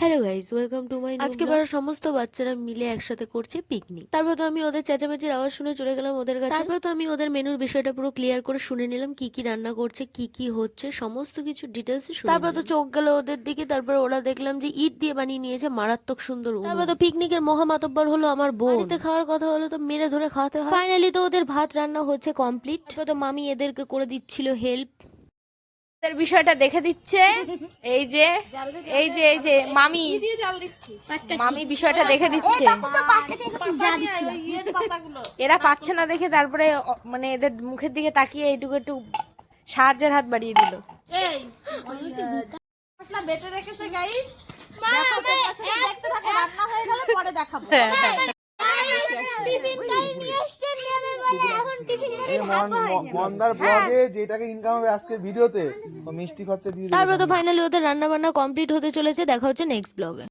Hello guys, welcome to my আজকে পাড়ার সমস্ত বাচ্চারা মিলে একসাথে করছে পিকনিক। তারপর তো আমি ওদের চেঁচামেচির আওয়াজ শুনে চলে গেলাম ওদের কাছে। তারপর তো আমি ওদের মেনুর বিষয়টা পুরো ক্লিয়ার করে শুনে নিলাম, কি কি রান্না করছে, কি কি হচ্ছে, সমস্ত কিছু ডিটেলস শুনে। তারপর তো চোখ গেল ওদের দিকে। তারপর ওরা দেখলাম যে ইট দিয়ে বানিয়ে নিয়েছে মারাত্মক সুন্দর। তারপর তো পিকনিকের মহামাতব্বর হলো আমার বোন। বাড়িতে খাওয়ার কথা হলো তো মেরে ধরে খাওয়াতে হয়। ফাইনালি তো ওদের ভাত রান্না হচ্ছে কমপ্লিট। তো মামি এদেরকে করে দিচ্ছিল হেল্প। এর বিষয়টা দেখে দিচ্ছে। এই যে মামি মামি বিষয়টা দেখে দিচ্ছে। এরা পাচ্ছে না দেখে তারপরে মানে এদের মুখের দিকে তাকিয়ে এইটুকু একটু সাহায্যের হাত বাড়িয়ে দিল। বেটে রেখেছে গাইস, দেখতে থাকো, রান্না হয়ে গেলে পরে দেখাবো। মন্দার ব্লগে যেটাকে ইনকাম হবে আজকে ভিডিওতে মিষ্টি খরচা দিয়ে। তারপর তো ফাইনালি ওদের রান্না বান্না কমপ্লিট হতে চলেছে। দেখা হচ্ছে নেক্সট ব্লগে।